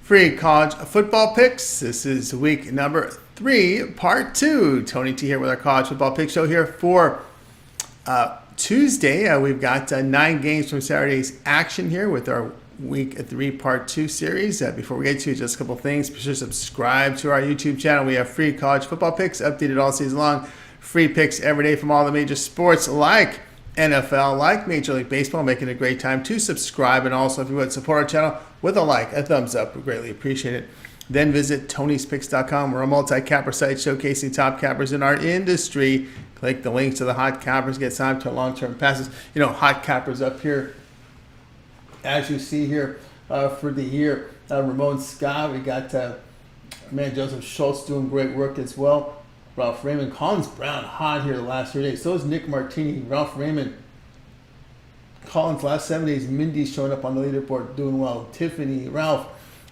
Free college football picks. This is week number 3, part 2. Tony T here with our college football pick show here for Tuesday. We've got 9 games from Saturday's action here with our week 3, part 2 series. Before we get to just a couple things, be sure to subscribe to our YouTube channel. We have free college football picks updated all season long. Free picks every day from all the major sports like NFL, like Major League Baseball, making a great time to subscribe. And also, if you would, support our channel with a like, a thumbs up. We greatly appreciate it. Then visit Tony'sPicks.com. We're a multi-capper site showcasing top cappers in our industry. Click the links to the hot cappers, get signed to long-term passes. You know, hot cappers up here, as you see here for the year. Ramon Scott, we got Joseph Schultz doing great work as well. Ralph Raymond, Collins Brown, hot here the last 3 days. So is Nick Martini, Ralph Raymond, Collins last 7 days. Mindy's showing up on the leaderboard, doing well. Tiffany, Ralph.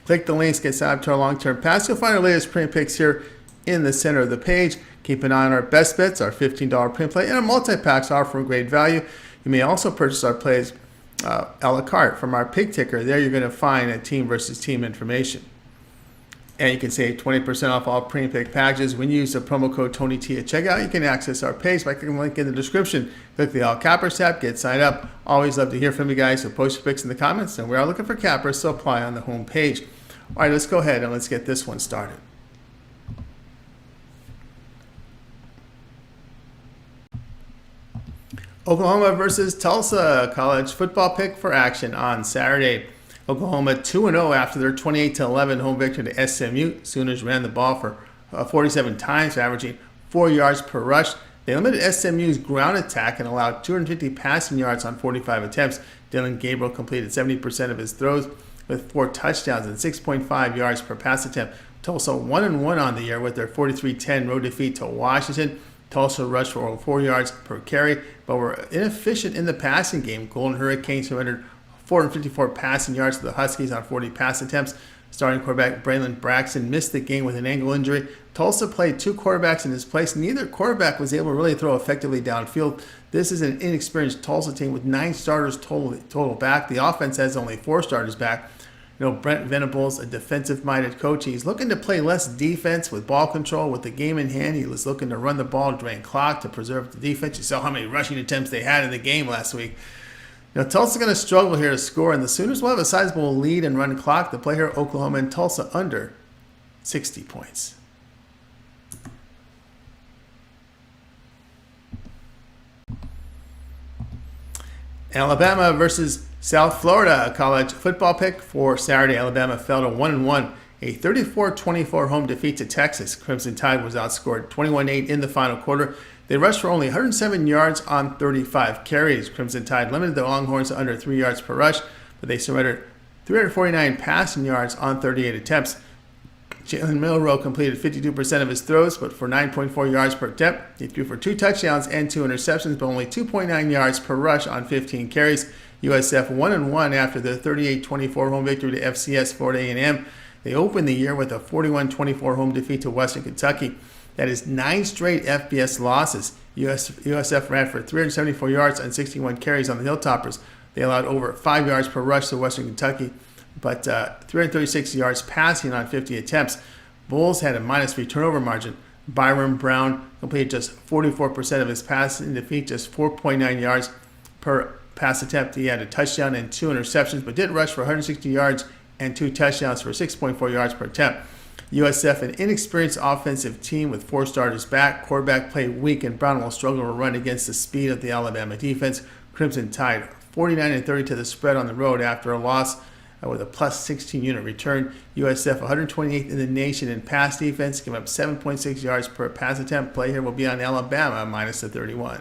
Click the links, get signed up to our long-term pass. You'll find our latest print picks here in the center of the page. Keep an eye on our best bets, our $15 print play, and our multi-packs offering great value. You may also purchase our plays a la carte from our pick ticker. There you're going to find a team versus team information. And you can save 20% off all print pick packages when you use the promo code TonyT at checkout. You can access our page by clicking the link in the description. Click the All Cappers tab, get signed up. Always love to hear from you guys, so post your picks in the comments. And we are looking for cappers, so apply on the home page. All right, let's go ahead and let's get this one started. Oklahoma versus Tulsa, college football pick for action on Saturday. Oklahoma 2-0 after their 28-11 home victory to SMU. Sooners ran the ball for 47 times, averaging 4 yards per rush. They limited SMU's ground attack and allowed 250 passing yards on 45 attempts. Dylan Gabriel completed 70% of his throws with 4 touchdowns and 6.5 yards per pass attempt. Tulsa 1-1 on the year with their 43-10 road defeat to Washington. Tulsa rushed for over 4 yards per carry, but were inefficient in the passing game. Golden Hurricanes surrendered 454 passing yards to the Huskies on 40 pass attempts. Starting quarterback Braylon Braxton missed the game with an ankle injury. Tulsa played 2 quarterbacks in his place. Neither quarterback was able to really throw effectively downfield. This is an inexperienced Tulsa team with 9 starters total back. The offense has only 4 starters back. You know, Brent Venables, a defensive-minded coach, he's looking to play less defense with ball control. With the game in hand, he was looking to run the ball, drain clock to preserve the defense. You saw how many rushing attempts they had in the game last week. You know, Tulsa's going to struggle here to score, and the Sooners will have a sizable lead and run clock. The play here, Oklahoma and Tulsa under 60 points. Alabama versus South Florida, college football pick for Saturday. Alabama fell to 1-1, a 34-24 home defeat to Texas. Crimson Tide was outscored 21-8 in the final quarter. They rushed for only 107 yards on 35 carries. Crimson Tide limited the Longhorns to under 3 yards per rush, but they surrendered 349 passing yards on 38 attempts. Jalen Milroe completed 52% of his throws, but for 9.4 yards per attempt. He threw for 2 touchdowns and 2 interceptions, but only 2.9 yards per rush on 15 carries. USF 1-1 after their 38-24 home victory to FCS Florida A&M. They opened the year with a 41-24 home defeat to Western Kentucky. That is 9 straight FBS losses. USF ran for 374 yards and 61 carries on the Hilltoppers. They allowed over 5 yards per rush to Western Kentucky, but 336 yards passing on 50 attempts. Bulls had a -3 turnover margin. Byron Brown completed just 44% of his passes in defeat, just 4.9 yards per pass attempt. He had a touchdown and 2 interceptions, but did rush for 160 yards and 2 touchdowns for 6.4 yards per attempt. USF, an inexperienced offensive team with 4 starters back. Quarterback play weak, and Brown will struggle to run against the speed of the Alabama defense. Crimson Tide 49-30 to the spread on the road after a loss with a +16 unit return. USF 128th in the nation in pass defense, giving up 7.6 yards per pass attempt. Play here will be on Alabama -31.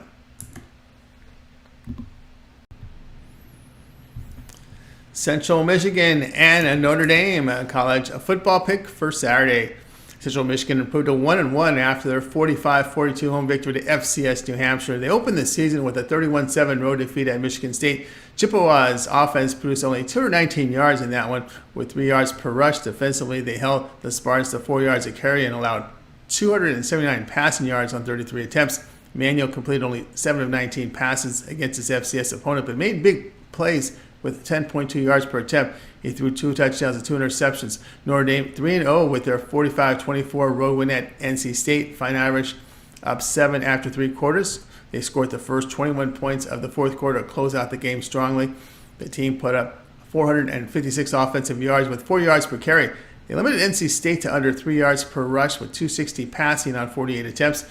Central Michigan and Notre Dame, a college football pick for Saturday. Central Michigan improved to 1-1 after their 45-42 home victory to FCS New Hampshire. They opened the season with a 31-7 road defeat at Michigan State. Chippewa's offense produced only 219 yards in that one with 3 yards per rush. Defensively, they held the Spartans to 4 yards a carry and allowed 279 passing yards on 33 attempts. Manuel completed only 7 of 19 passes against his FCS opponent, but made big plays with 10.2 yards per attempt. He threw 2 touchdowns and 2 interceptions. Notre Dame 3-0 with their 45-24 road win at NC State. Fighting Irish up 7 after 3 quarters. They scored the first 21 points of the fourth quarter to close out the game strongly. The team put up 456 offensive yards with 4 yards per carry. They limited NC State to under 3 yards per rush with 260 passing on 48 attempts.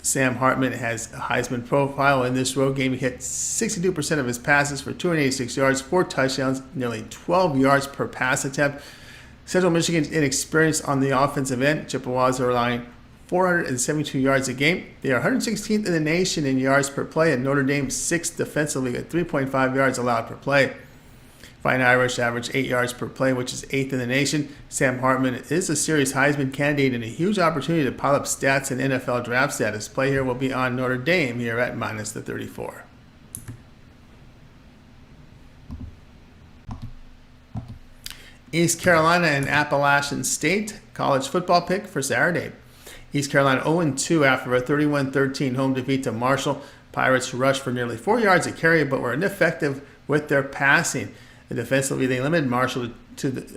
Sam Hartman has a Heisman profile. In this road game, he hit 62% of his passes for 286 yards, 4 touchdowns, nearly 12 yards per pass attempt. Central Michigan's inexperienced on the offensive end. Chippewas are allowing 472 yards a game. They are 116th in the nation in yards per play, and Notre Dame 6th defensively at 3.5 yards allowed per play. Fighting Irish average 8 yards per play, which is 8th in the nation. Sam Hartman is a serious Heisman candidate and a huge opportunity to pile up stats in NFL draft status. Play here will be on Notre Dame here at minus the 34. East Carolina and Appalachian State college football pick for Saturday. East Carolina 0-2 after a 31-13 home defeat to Marshall. Pirates rushed for nearly 4 yards a carry but were ineffective with their passing. Defensively, they limited Marshall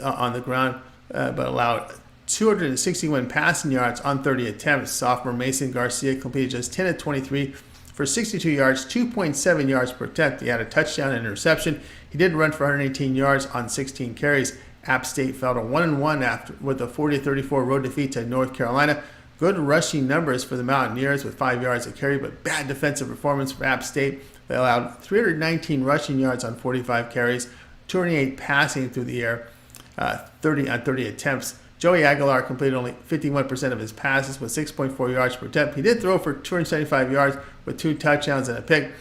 on the ground, but allowed 261 passing yards on 30 attempts. Sophomore Mason Garcia completed just 10 of 23 for 62 yards, 2.7 yards per attempt. He had a touchdown and interception. He did run for 118 yards on 16 carries. App State fell to 1-1 after with a 40-34 road defeat to North Carolina. Good rushing numbers for the Mountaineers with 5 yards a carry, but bad defensive performance for App State. They allowed 319 rushing yards on 45 carries. 208 passing through the air, 30 attempts. Joey Aguilar completed only 51% of his passes with 6.4 yards per attempt. He did throw for 275 yards with 2 touchdowns and a pick.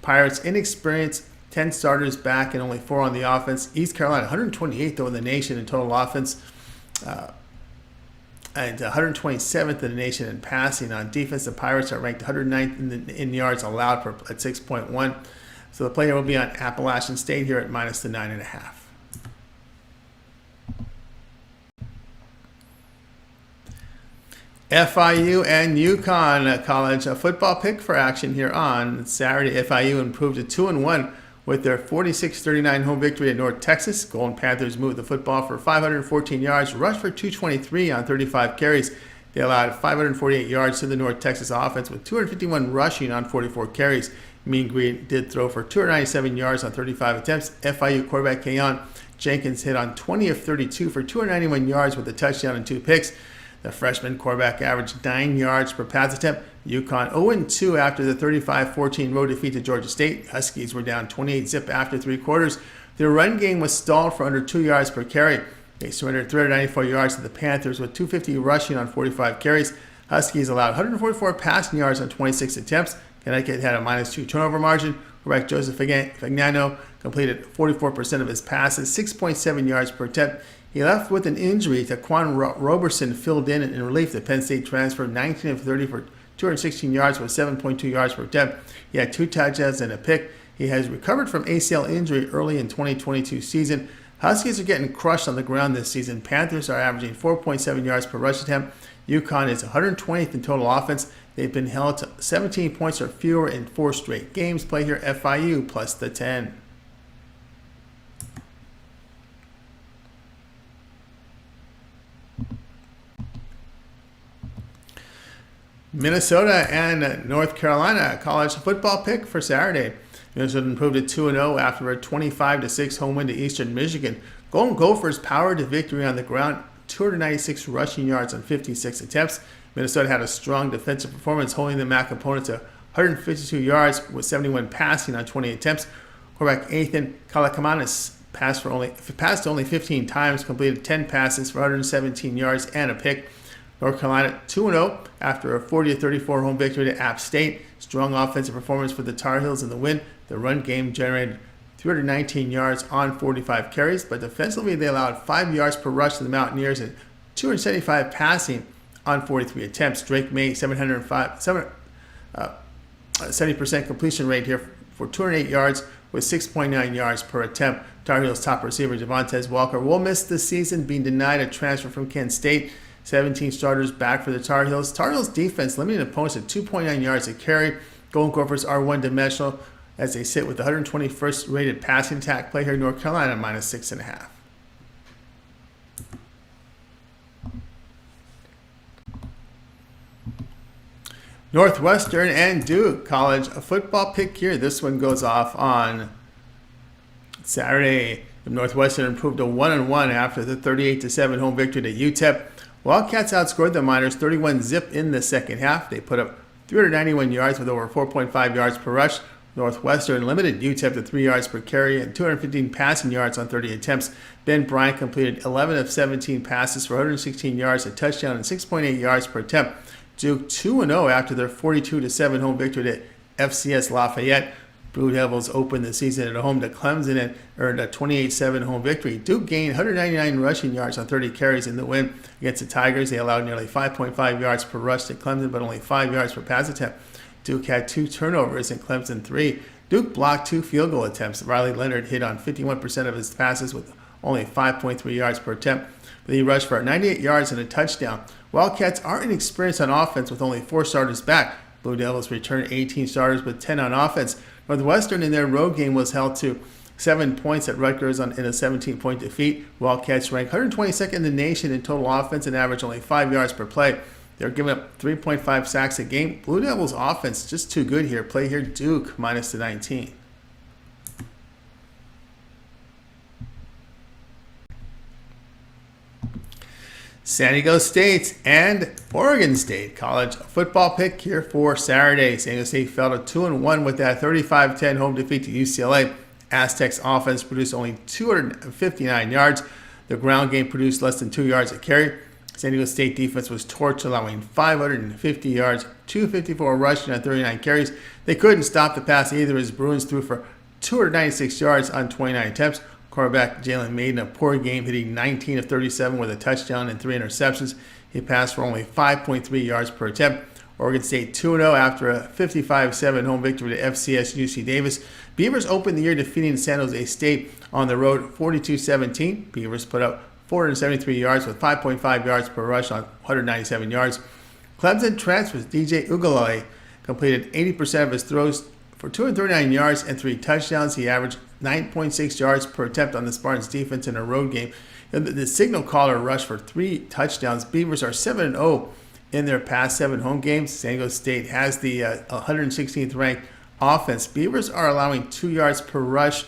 Pirates inexperienced, 10 starters back and only 4 on the offense. East Carolina 128th though in the nation in total offense, and 127th in the nation in passing. On defense, the Pirates are ranked 109th in yards allowed at 6.1. So the player will be on Appalachian State here at minus the 9.5. FIU and UConn college football pick for action here on Saturday. FIU improved to 2-1 with their 46-39 home victory at North Texas. Golden Panthers moved the football for 514 yards, rushed for 223 on 35 carries. They allowed 548 yards to the North Texas offense with 251 rushing on 44 carries. Mean Green did throw for 297 yards on 35 attempts. FIU quarterback Keon Jenkins hit on 20 of 32 for 291 yards with a touchdown and 2 picks. The freshman quarterback averaged 9 yards per pass attempt. UConn 0-2 after the 35-14 road defeat to Georgia State. Huskies were down 28-zip after 3 quarters. Their run game was stalled for under 2 yards per carry. They surrendered 394 yards to the Panthers with 250 rushing on 45 carries. Huskies allowed 144 passing yards on 26 attempts. Connecticut had a -2 turnover margin. Quarterback Joseph Fagnano completed 44% of his passes, 6.7 yards per attempt. He left with an injury. Taquan Roberson filled in relief. The Penn State transfer 19 of 30 for 216 yards with 7.2 yards per attempt. He had 2 touchdowns and a pick. He has recovered from ACL injury early in 2022 season. Huskies are getting crushed on the ground this season. Panthers are averaging 4.7 yards per rush attempt. UConn is 120th in total offense. They've been held to 17 points or fewer in 4 straight games. Play here FIU plus the 10. Minnesota and North Carolina college football pick for Saturday. Minnesota improved to 2-0 after a 25-6 home win to Eastern Michigan. Golden Gophers powered to victory on the ground, 296 rushing yards on 56 attempts. Minnesota had a strong defensive performance, holding the MAC opponent to 152 yards with 71 passing on 20 attempts. Quarterback Ethan Kalakamanis passed only 15 times, completed 10 passes for 117 yards and a pick. North Carolina 2-0 after a 40-34 home victory to App State. Strong offensive performance for the Tar Heels in the win. The run game generated 319 yards on 45 carries, but defensively they allowed 5 yards per rush to the Mountaineers and 275 passing on 43 attempts. Drake May 70% completion rate here for 208 yards with 6.9 yards per attempt. Tar Heels top receiver Javontes Walker will miss this season, being denied a transfer from Kent State. 17 starters back for the Tar Heels. Tar Heels defense limiting opponents to 2.9 yards a carry. Golden Gophers are one-dimensional as they sit with the 121st rated passing attack. Play here North Carolina minus 6.5. Northwestern and Duke college a football pick here. This one goes off on Saturday. The Northwestern improved to 1-1 after the 38-7 home victory to UTEP. Wildcats outscored the Miners 31-0 in the second half. They put up 391 yards with over 4.5 yards per rush. Northwestern limited UTEP to 3 yards per carry and 215 passing yards on 30 attempts. Ben Bryant completed 11 of 17 passes for 116 yards, a touchdown, and 6.8 yards per attempt. Duke 2-0 after their 42-7 home victory to FCS Lafayette. Blue Devils opened the season at home to Clemson and earned a 28-7 home victory. Duke gained 199 rushing yards on 30 carries in the win against the Tigers. They allowed nearly 5.5 yards per rush to Clemson, but only 5 yards per pass attempt. Duke had 2 turnovers and Clemson 3. Duke blocked 2 field goal attempts. Riley Leonard hit on 51% of his passes with only 5.3 yards per attempt, but he rushed for 98 yards and a touchdown. Wildcats are inexperienced on offense with only 4 starters back. Blue Devils returned 18 starters with 10 on offense. Northwestern in their road game was held to 7 points at Rutgers in a 17-point defeat. Wildcats ranked 122nd in the nation in total offense and averaged only 5 yards per play. They're giving up 3.5 sacks a game. Blue Devils offense just too good here. Play here Duke minus the 19. San Diego State and Oregon State college football pick here for Saturday. San Diego State fell to 2-1 with that 35-10 home defeat to UCLA. Aztecs offense produced only 259 yards. The ground game produced less than 2 yards a carry. San Diego State defense was torched, allowing 550 yards, 254 rushing on 39 carries. They couldn't stop the pass either as Bruins threw for 296 yards on 29 attempts. Quarterback Jalen Maiden, a poor game, hitting 19 of 37 with a touchdown and 3 interceptions. He passed for only 5.3 yards per attempt. Oregon State 2-0 after a 55-7 home victory to FCS UC Davis. Beavers opened the year defeating San Jose State on the road 42-17. Beavers put up 473 yards with 5.5 yards per rush on 197 yards. Clemson transfers DJ Ugalele completed 80% of his throws for 239 yards and 3 touchdowns. He averaged 9.6 yards per attempt on the Spartans defense in a road game. The signal caller rushed for 3 touchdowns. Beavers are 7-0 in their past 7 home games. San Diego State has the 116th ranked offense. Beavers are allowing 2 yards per rush.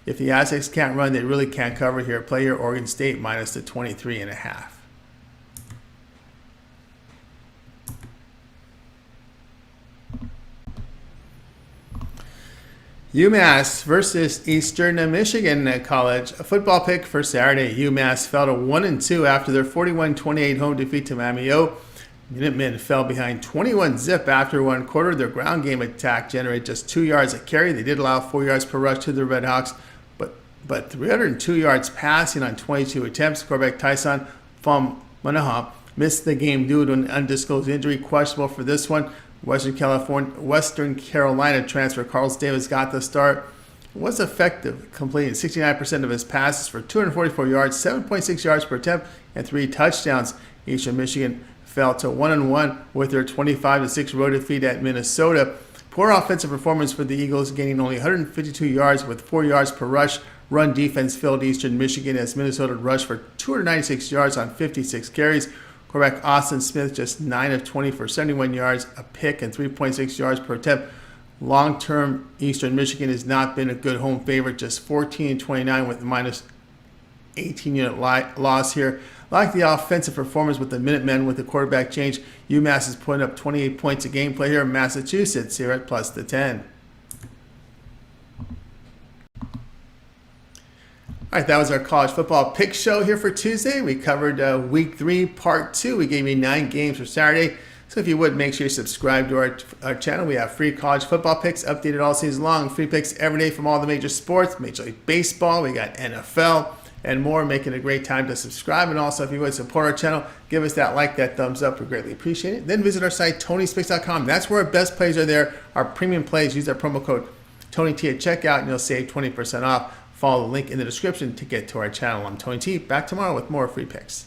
If the Aztecs can't run, they really can't cover here. Play here Oregon State minus the 23.5. UMass versus Eastern Michigan College. A football pick for Saturday. UMass fell to 1-2 after their 41-28 home defeat to Miami O. Minutemen fell behind 21-0 after one quarter. Their ground game attack generated just 2 yards a carry. They did allow 4 yards per rush to the Redhawks, but 302 yards passing on 22 attempts. Quarterback Tyson Manaha missed the game due to an undisclosed injury, questionable for this one. Western Carolina transfer Carlos Davis got the start. Was effective, completing 69% of his passes for 244 yards, 7.6 yards per attempt, and 3 touchdowns. Eastern Michigan fell to 1-1 with their 25-6 road defeat at Minnesota. Poor offensive performance for the Eagles, gaining only 152 yards with 4 yards per rush. Run defense filled Eastern Michigan as Minnesota rushed for 296 yards on 56 carries. Quarterback Austin Smith just 9 of 20 for 71 yards, a pick, and 3.6 yards per attempt. Long-term, Eastern Michigan has not been a good home favorite, just 14-29 with a minus 18-unit loss here. Like the offensive performance with the Minutemen with the quarterback change, UMass is putting up 28 points a game. Play here in Massachusetts here at plus the 10. All right, that was our college football pick show here for Tuesday. We covered week 3, part 2. We gave you 9 games for Saturday. So if you would, make sure you subscribe to our channel. We have free college football picks updated all season long. Free picks every day from all the major sports, Major League Baseball. We got NFL and more, making it a great time to subscribe. And also, if you would support our channel, give us that like, that thumbs up. We greatly appreciate it. Then visit our site, TonySpicks.com. That's where our best plays are there. Our premium plays. Use our promo code TonyT at checkout, and you'll save 20% off. Follow the link in the description to get to our channel. I'm Tony T. Back tomorrow with more free picks.